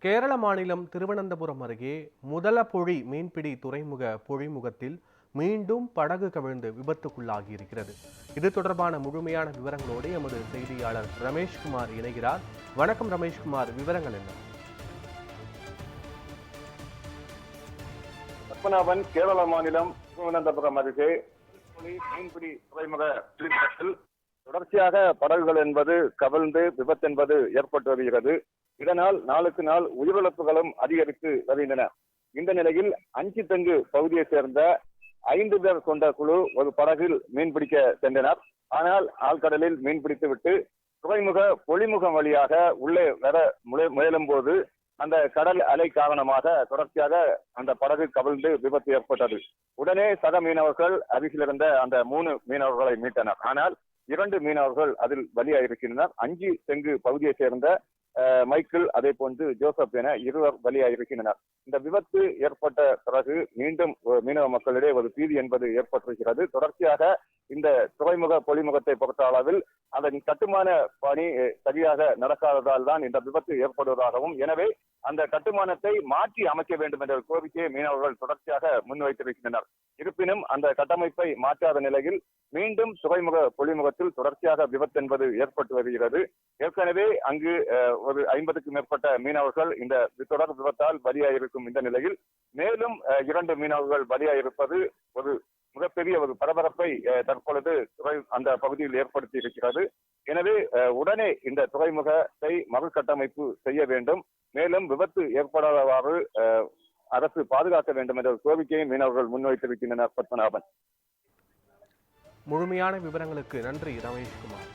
கேரள மாநிலம் திருவனந்தபுரம் அருகே முதலபொழி மீன்பிடி துறைமுக பொழிமுகத்தில் மீண்டும் படகு கவிழ்ந்து விபத்துக்குள்ளாகி இருக்கிறது. இது தொடர்பான முழுமையான விவரங்களோடு எமது செய்தியாளர் ரமேஷ்குமார் இணைகிறார். வணக்கம் ரமேஷ்குமார், விவரங்கள் என்ன? பத்மநாபன், கேரள மாநிலம் திருவனந்தபுரம் அருகே மீன்பிடி துறைமுக பொழிமுகத்தில் தொடர்ச்சியாக படகுகள் என்பது கவிழ்ந்து விபத்து என்பது ஏற்பட்டு வருகிறது. இதனால் நாளுக்கு நாள் உயிரிழப்புகளும் அதிகரித்து வருகின்றன. இந்த நிலையில் அஞ்சித்தங்கு பகுதியை சேர்ந்த 5 பேர் கொண்ட குழு ஒரு படகில் மீன்பிடிக்க சென்றனர். ஆனால் ஆழ்கடலில் மீன்பிடித்து விட்டு துறைமுக பொழிமுகம் வழியாக உள்ளே வர முயலும் போது அந்த கடல் அலை காரணமாக தொடர்ச்சியாக அந்த படகு கவிழ்ந்து விபத்து ஏற்பட்டது. உடனே சக மீனவர்கள் அருகில் இருந்த அந்த 3 மீனவர்களை மீட்டனர். ஆனால் 2 மீனவர்கள் அதில் பலியாயிருக்கின்றனர். அஞ்சித்தங்கு பகுதியை சேர்ந்த மைக்கேல், அதே போன்று ஜோசப் என 2 பலியாயிருக்கின்றனர். இந்த விபத்து ஏற்பட்ட பிறகு மீண்டும் மீனவ மக்களிடையே ஒரு பீதி என்பது ஏற்பட்டிருக்கிறது. தொடர்ச்சியாக இந்த துறைமுக பொழிமுகத்தை பொறுத்த அளவில் அதன் கட்டுமான பணி சரியாக நடக்காததால் தான் இந்த விபத்து ஏற்படுவதாகவும், எனவே அந்த கட்டுமானத்தை மாற்றி அமைக்க வேண்டும் என்ற கோரிக்கையை மீனவர்கள் தொடர்ச்சியாக முன்வைத்திருக்கின்றனர். இருப்பினும் அந்த கட்டமைப்பை மாற்றாத நிலையில் மீண்டும் துறைமுக பொழிமுகத்தில் தொடர்ச்சியாக விபத்து என்பது ஏற்பட்டு வருகிறது. ஏற்கனவே அங்கு ஒரு 50க்கும் மேற்பட்ட மீனவர்கள் இந்த தொடர் விபத்தால் பலியாயிருக்கும் இந்த நிலையில் மேலும் 2 மீனவர்கள் பலியாயிருப்பது ஒரு மிகப்பெரிய ஒரு பரபரப்பை தற்பொழுது அந்த பகுதியில் ஏற்படுத்தி இருக்கிறது. எனவே உடனே இந்த துறைமுகத்தை மறுகட்டமைப்பு செய்ய வேண்டும், மேலும் விபத்து ஏற்படாதவாறு அரசு பாதுகாக்க வேண்டும் என்ற கோரிக்கையை மீனவர்கள் முன்வைத்திருக்கின்றனர். பத்மநாபன், முழுமையான விவரங்களுக்கு நன்றி ரமேஷ்குமார்.